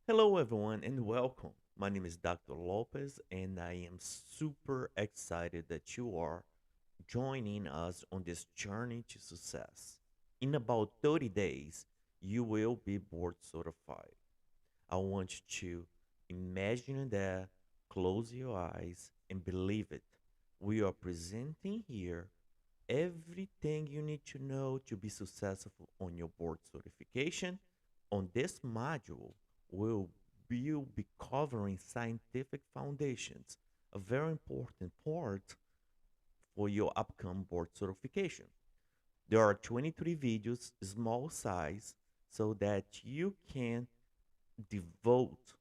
Hello, everyone, and welcome. My name is Dr. Lopes, and I am super excited that you are joining us on this journey to success. In about 30 days, you will be board certified. I want you to imagine that, close your eyes, and believe it. We are presenting here everything you need to know to be successful on your board certification. On this module, we'll be covering scientific foundations, a very important part for your upcoming board certification. There are 23 videos, small size, so that you can devote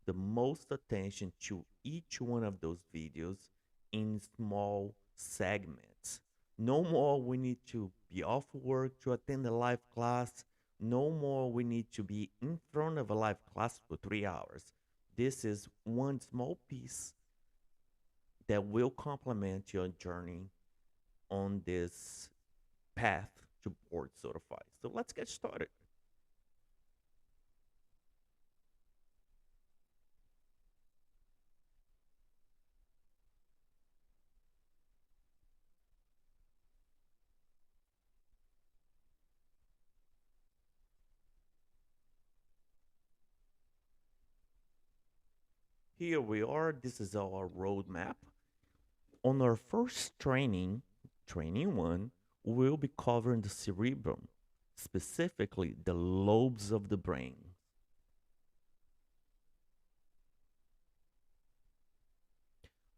the most attention to each one of those videos in small segments. No more we need to be off work to attend a live class. No more we need to be in front of a live class for 3 hours. This is one small piece that will complement your journey on this path to board certified. So let's get started. Here we are. This is our roadmap. On our first training one, we'll be covering the cerebrum, specifically the lobes of the brain.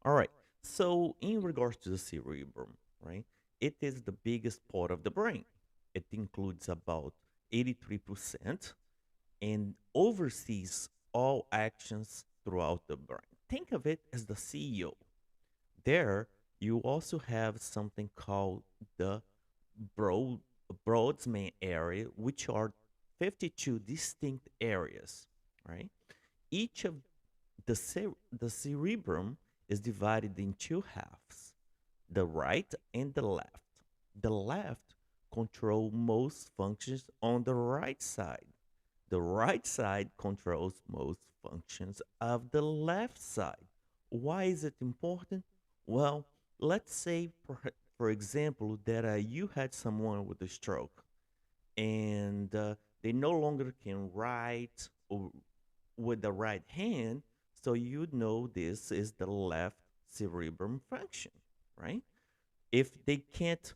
All right. So, in regards to the cerebrum, right, it is the biggest part of the brain. It includes about 83% and oversees all actions throughout the brain. Think of it as the CEO. There, you also have something called the broad Broadsman area, which are 52 distinct areas, right? Each of the cerebrum is divided in two halves, the right and the left. The left control most functions on the right side. The right side controls most functions of the left side. Why is it important? Well, let's say, for example, that you had someone with a stroke and they no longer can write or with the right hand, so you know this is the left cerebrum function, right? If they can't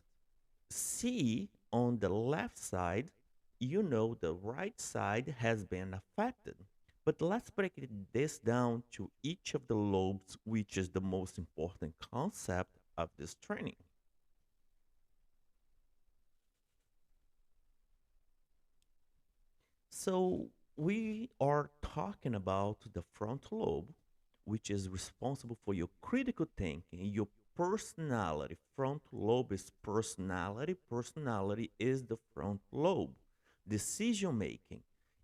see on the left side, you know the right side has been affected. But let's this down to each of the lobes, which is the most important concept of this training. So we are talking about the frontal lobe, which is responsible for your critical thinking, your personality. Frontal lobe is personality. Personality is the frontal lobe. Decision making,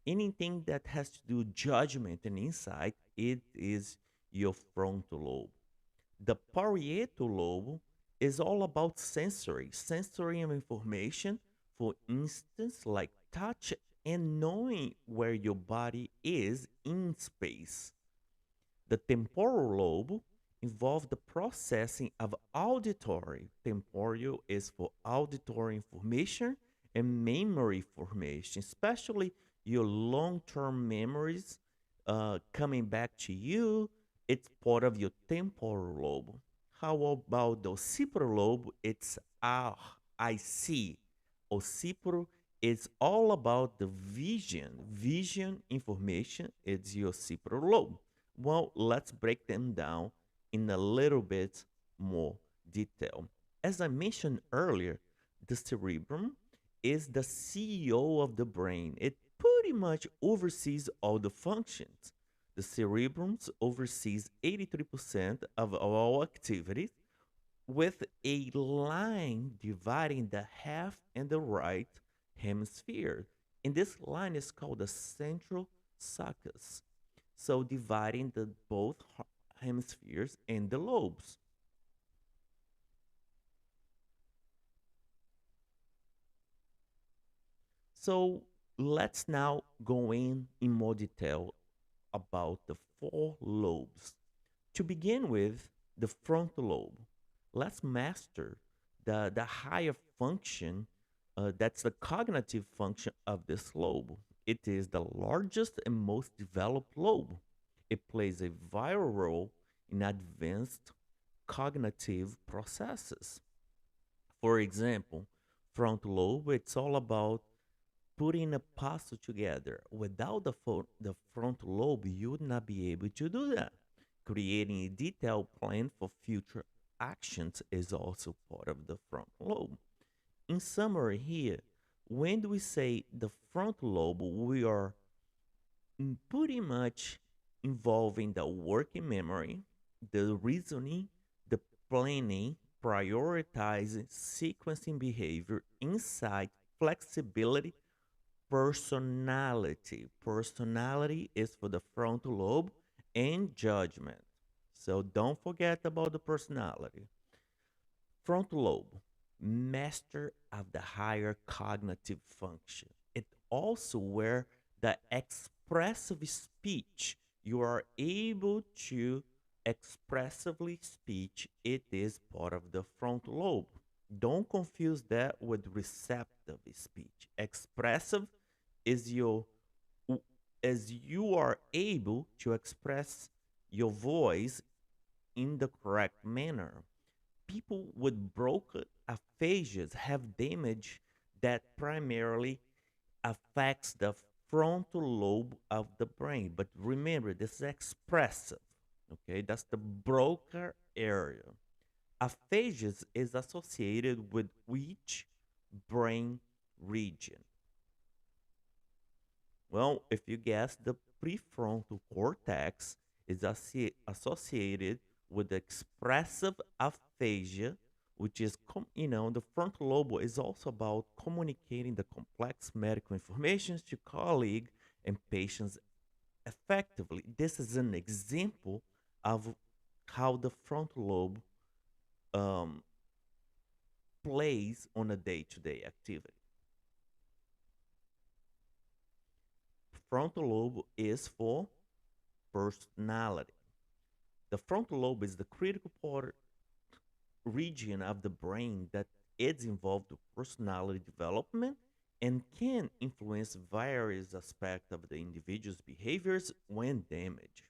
anything that has to do judgment and insight, it is your frontal lobe. The parietal lobe is all about sensory and information, for instance, like touch and knowing where your body is in space. The temporal lobe involves the processing of auditory. Temporal is for auditory information and memory formation, especially your long term memories coming back to you. It's part of your temporal lobe. How about the occipital lobe? It's I see. Occipital is all about the vision information. It's your occipital lobe. Well, let's break them down in a little bit more detail. As I mentioned earlier, the cerebrum is the CEO of the brain. It pretty much oversees all the functions. The cerebrum oversees 83% of all activities, with a line dividing the half and the right hemisphere. And this line is called the central sulcus. So dividing the both hemispheres and the lobes. So let's now go in more detail about the four lobes. To begin with, the frontal lobe. Let's master the higher function, that's the cognitive function of this lobe. It is the largest and most developed lobe. It plays a vital role in advanced cognitive processes. For example, frontal lobe, it's all about putting a puzzle together. Without the frontal lobe, you would not be able to do that. Creating a detailed plan for future actions is also part of the frontal lobe. In summary, here, when we say the frontal lobe, we are pretty much involving the working memory, the reasoning, the planning, prioritizing, sequencing behavior, insight, flexibility, personality. Personality is for the frontal lobe and judgment. So don't forget about the personality. Frontal lobe, master of the higher cognitive function. It also where the expressive speech, you are able to expressively speech, it is part of the frontal lobe. Don't confuse that with receptive speech. Expressive is your as you are able to express your voice in the correct manner. People with broken aphasias have damage that primarily affects the frontal lobe of the brain. But remember, this is expressive. Okay, that's the broken area. Aphasias is associated with which brain region? Well, if you guess, the prefrontal cortex is associated with expressive aphasia, which is, the frontal lobe is also about communicating the complex medical information to colleague and patients effectively. This is an example of how the frontal lobe um, plays on a day-to-day activity. Frontal lobe is for personality. The frontal lobe is the critical part region of the brain that is involved with personality development and can influence various aspects of the individual's behaviors when damaged.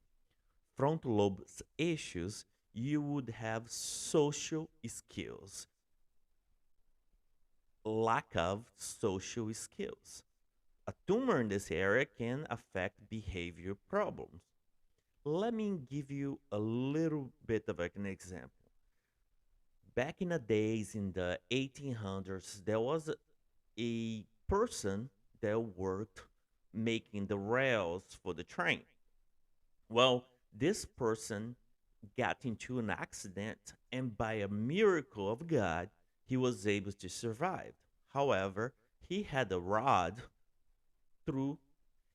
Frontal lobe's issues, you would have social skills, lack of social skills. A tumor in this area can affect behavior problems. Let me give you a little bit of an example. Back in the days in the 1800s, there was a person that worked making the rails for the train. Well, this person got into an accident, and by a miracle of God, he was able to survive. However, he had a rod through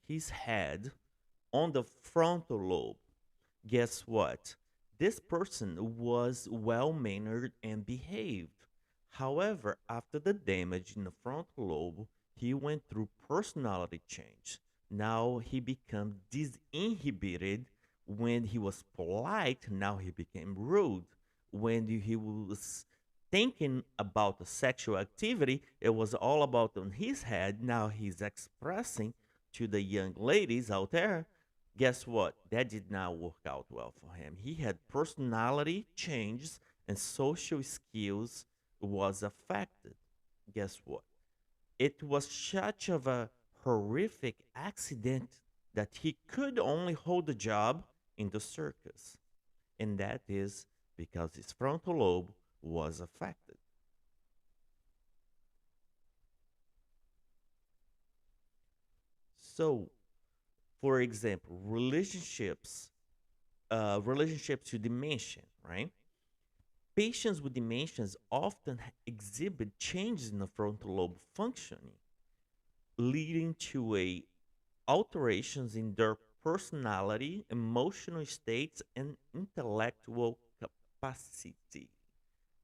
his head on the frontal lobe. Guess what? This person was well mannered and behaved. However, after the damage in the frontal lobe, he went through personality change. Now he became disinhibited. When he was polite, now he became rude. When he was thinking about the sexual activity, it was all about on his head. Now he's expressing to the young ladies out there. Guess what? That did not work out well for him. He had personality changes and social skills was affected. Guess what? It was such of a horrific accident that he could only hold a job in the circus. And that is because his frontal lobe was affected. So, for example, relationships to dementia, right? Patients with dementias often exhibit changes in the frontal lobe functioning, leading to a alterations in their personality, emotional states, and intellectual capacity.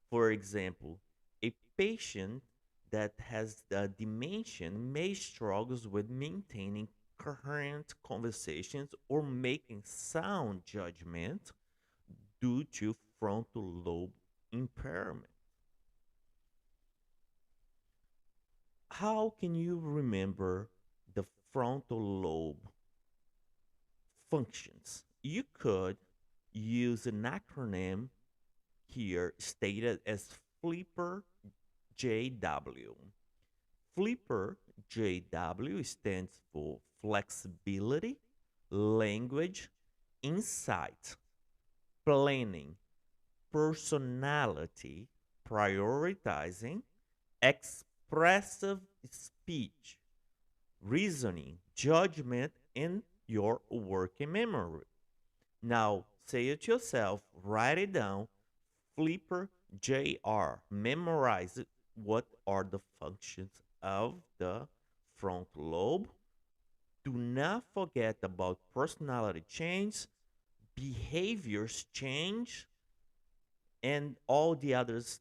For example, a patient that has the dementia may struggles with maintaining coherent conversations or making sound judgment due to frontal lobe impairment. How can you remember the frontal lobe functions? You could use an acronym here stated as Flipper JW. Flipper JW stands for flexibility, language, insight, planning, personality, prioritizing, expressive speech, reasoning, judgment, and your working memory. Now, say it yourself, write it down. Flipper JR. Memorize it. What are the functions of the frontal lobe? Do not forget about personality change, behaviors change, and all the others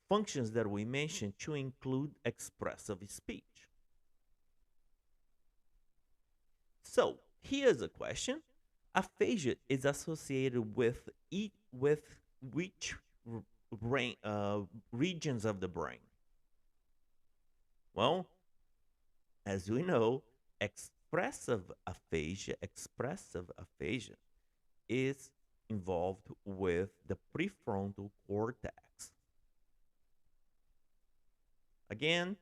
functions that we mentioned to include expressive speech. So here's a question: aphasia is associated with which brain regions of the brain? Well, as we know, expressive aphasia is involved with the prefrontal cortex. Again,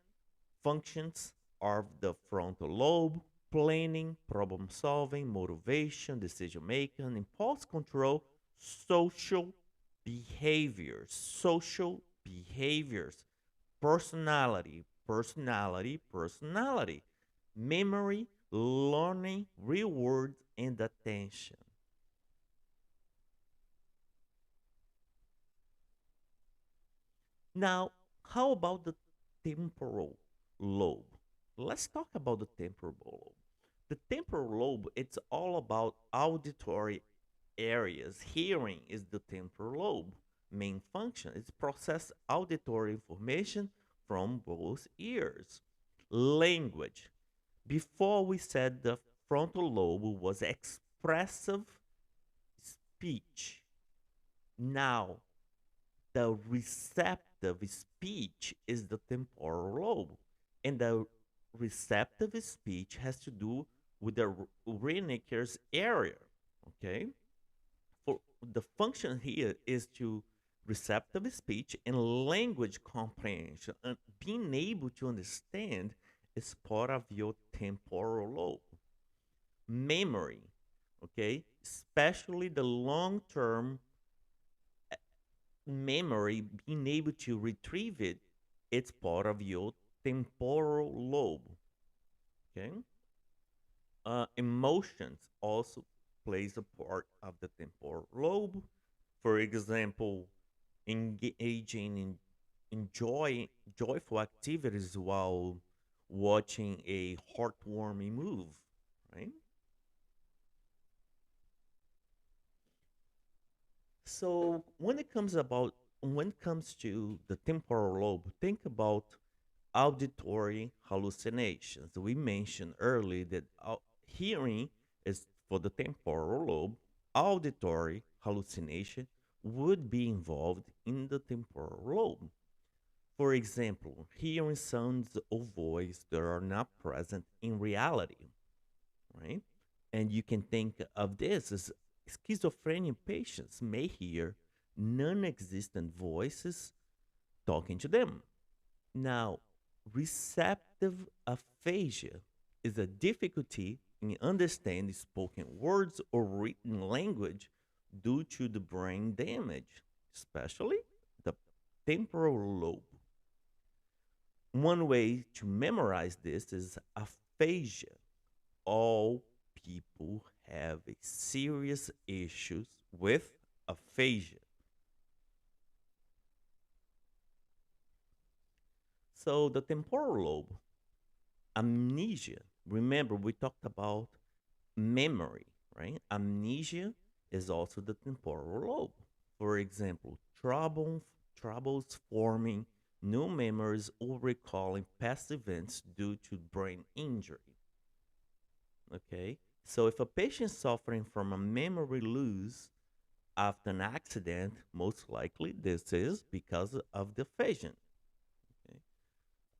functions of the frontal lobe: planning, problem solving, motivation, decision making, impulse control, social social behaviors, personality, memory, learning, rewards, and attention. Now, how about the temporal lobe? Let's talk about the temporal lobe. The temporal lobe, it's all about auditory areas. Hearing is the temporal lobe. Main function is process auditory information from both ears. Language. Before we said the frontal lobe was expressive speech. Now the receptive speech is the temporal lobe, and the receptive speech has to do with the Wernicke's area. Okay, for the function here is to receptive speech and language comprehension, and being able to understand is part of your temporal lobe. Memory, okay, especially the long term memory, being able to retrieve it, it's part of your temporal lobe. Okay. Emotions also plays a part of the temporal lobe. For example, engaging in joyful activities while watching a heartwarming move, right? So when it comes to the temporal lobe, think about auditory hallucinations. We mentioned earlier that hearing is for the temporal lobe. Auditory hallucination would be involved in the temporal lobe. For example, hearing sounds or voice that are not present in reality, right? And you can think of this as schizophrenia patients may hear non existent voices talking to them. Now, receptive aphasia is a difficulty in understanding spoken words or written language due to the brain damage, especially the temporal lobe. One way to memorize this is aphasia. All people have a serious issues with aphasia. So the temporal lobe, amnesia. Remember, we talked about memory, right? Amnesia is also the temporal lobe. For example, troubles forming new memories or recalling past events due to brain injury. Okay. So if a patient suffering from a memory loss after an accident, most likely this is because of the patient. Okay.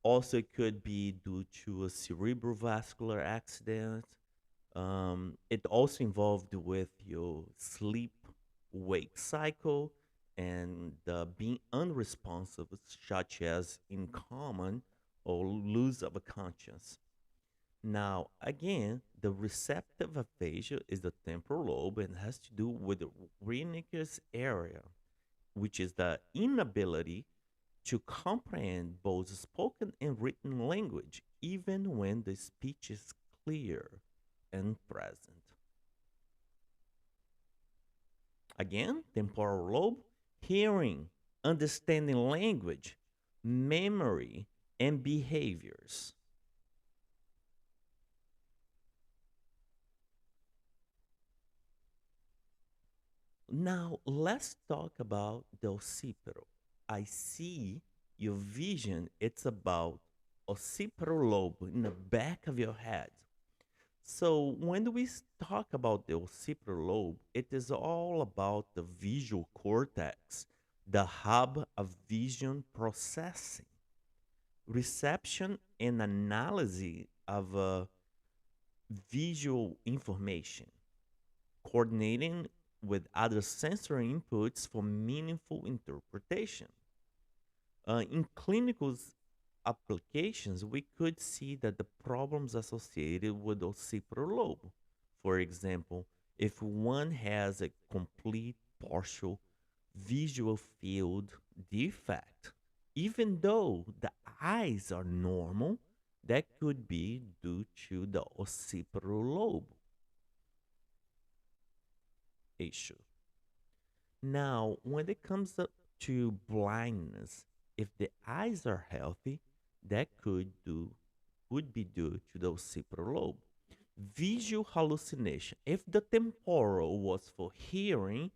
Also, it could be due to a cerebrovascular accident. It also involved with your sleep wake cycle and being unresponsive, such as in common or lose of a conscience. Now, again, the receptive aphasia is the temporal lobe and has to do with the Wernicke's area, which is the inability to comprehend both spoken and written language, even when the speech is clear and present. Again, temporal lobe, hearing, understanding language, memory, and behaviors. Now, let's talk about the occipital. I see your vision, it's about occipital lobe in the back of your head. So, when we talk about the occipital lobe, it is all about the visual cortex, the hub of vision processing, reception, and analysis of visual information, coordinating with other sensory inputs for meaningful interpretation. In clinical applications, we could see that the problems associated with occipital lobe, for example, if one has a complete partial visual field defect, even though the eyes are normal, that could be due to the occipital lobe issue. Now, when it comes up to blindness, if the eyes are healthy, that could be due to the occipital lobe. Visual hallucination. If the temporal was for hearing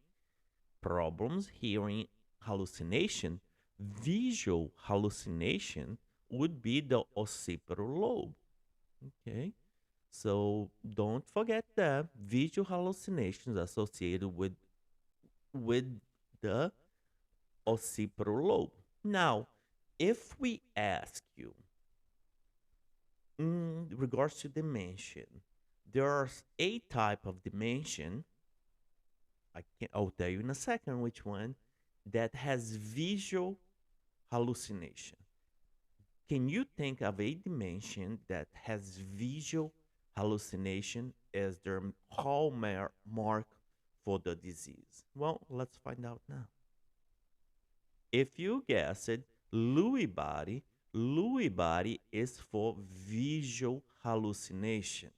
problems, hearing hallucination, visual hallucination would be the occipital lobe. Okay. So don't forget that visual hallucinations associated with the occipital lobe. Now, if we ask you in regards to dimension, there's a type of dimension. I'll tell you in a second which one that has visual hallucination. Can you think of a dimension that has visual hallucination as their hallmark for the disease? Well, let's find out now. If you guess it, Lewy body is for visual hallucination.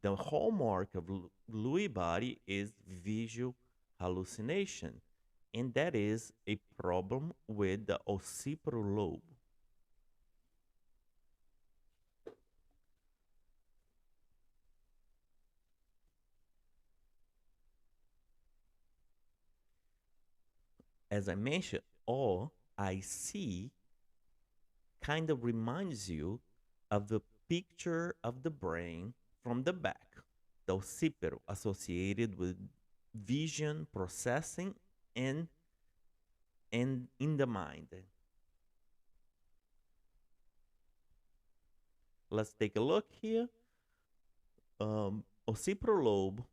The hallmark of Lewy body is visual hallucination, and that is a problem with the occipital lobe. As I mentioned, all I see kind of reminds you of the picture of the brain from the back, the occipital associated with vision processing and in the mind. Let's take a look here. Occipital lobe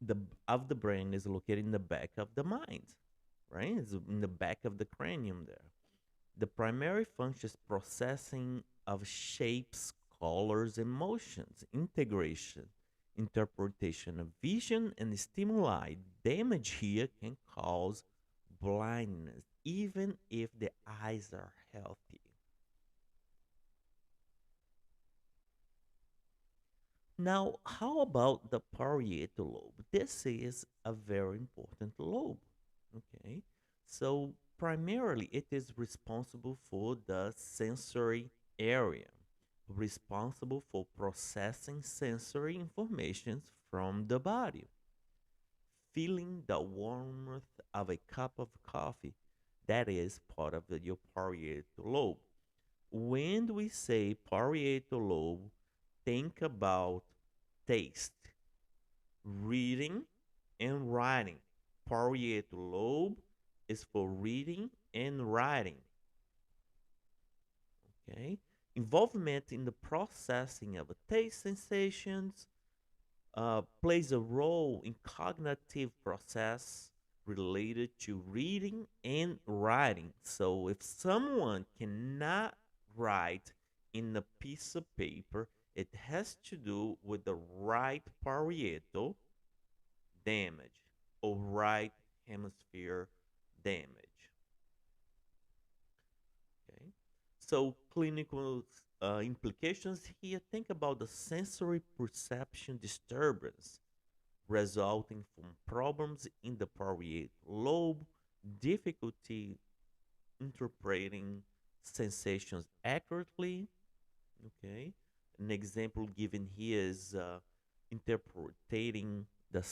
the of the brain is located in the back of the mind, right? It's in the back of the cranium there. The primary function is processing of shapes, colors, emotions, integration, interpretation of vision and stimuli. Damage here can cause blindness, even if the eyes are healthy. Now, how about the parietal lobe? This is a very important lobe. Okay, so primarily it is responsible for the sensory area, responsible for processing sensory information from the body, feeling the warmth of a cup of coffee. That is part of your parietal lobe. When we say parietal lobe, think about taste, reading, and writing. Parietal lobe is for reading and writing. Okay, involvement in the processing of taste sensations plays a role in cognitive process related to reading and writing. So if someone cannot write in a piece of paper, it has to do with the right parietal damage or right hemisphere damage. Okay. So clinical implications here. Think about the sensory perception disturbance resulting from problems in the parietal lobe, difficulty interpreting sensations accurately. Okay. An example given here is interpreting the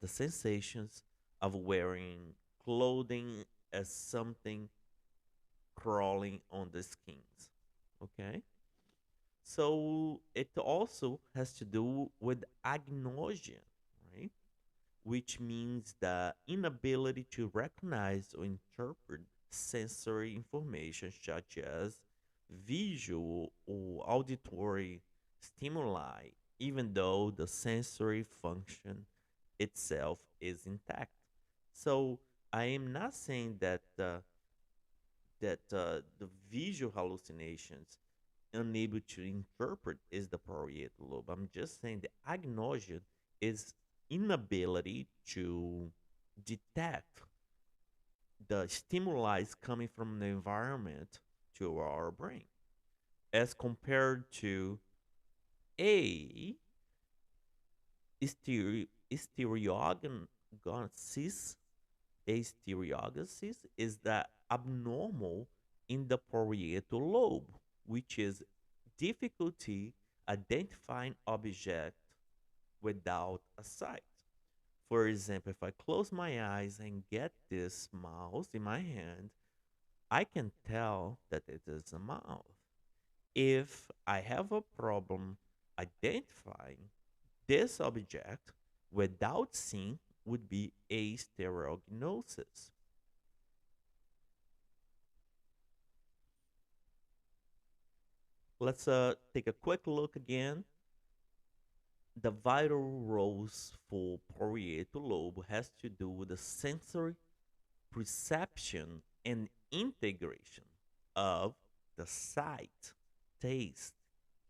sensations of wearing clothing as something crawling on the skins. Okay. So it also has to do with agnosia, right? Which means the inability to recognize or interpret sensory information such as visual or auditory stimuli, even though the sensory function itself is intact. So I am not saying that the visual hallucinations unable to interpret is the parietal lobe. I'm just saying the agnosia is inability to detect the stimuli coming from the environment to our brain as compared to a stereognosis. A stereognosis is the abnormal in the parietal lobe, which is difficulty identifying object without a sight. For example, if I close my eyes and get this mouse in my hand, I can tell that it is a mouse. If I have a problem identifying this object without seeing, would be a stereognosis. Let's take a quick look again. The vital roles for parietal lobe has to do with the sensory perception and integration of the sight, taste,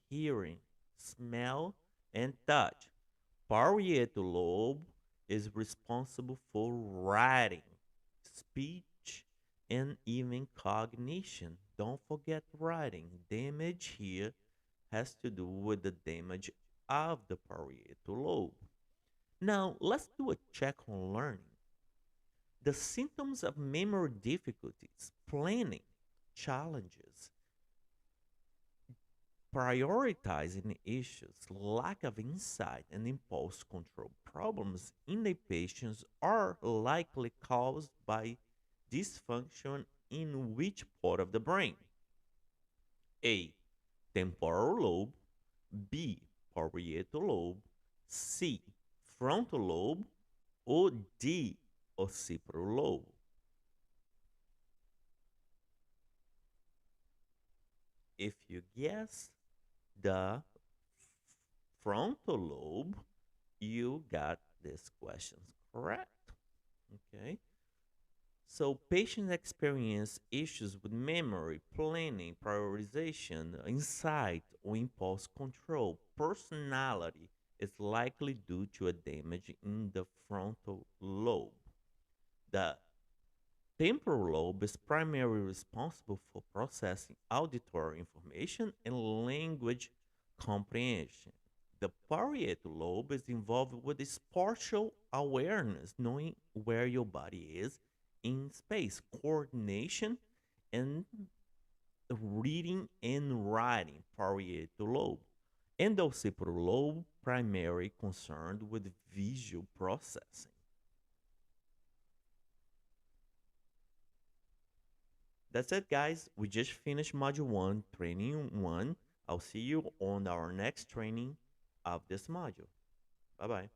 hearing, smell, and touch. Parietal lobe is responsible for writing, speech, and even cognition. Don't forget writing. Damage here has to do with the damage of the parietal lobe. Now, let's do a check on learning. The symptoms of memory difficulties, planning, challenges, prioritizing issues, lack of insight, and impulse control problems in the patients are likely caused by dysfunction in which part of the brain? A. Temporal lobe. B. Parietal lobe. C. Frontal lobe. Or D. Occipital lobe. If you guess the frontal lobe, you got these questions correct. Okay. So patients experience issues with memory, planning, prioritization, insight, or impulse control. Personality is likely due to a damage in the frontal lobe. The temporal lobe is primarily responsible for processing auditory information and language comprehension. The parietal lobe is involved with spatial awareness, knowing where your body is in space, coordination, and reading and writing. Parietal lobe. And the occipital lobe, primarily concerned with visual processing. That's it, guys. We just finished module one, training one. I'll see you on our next training. of this module. Bye bye.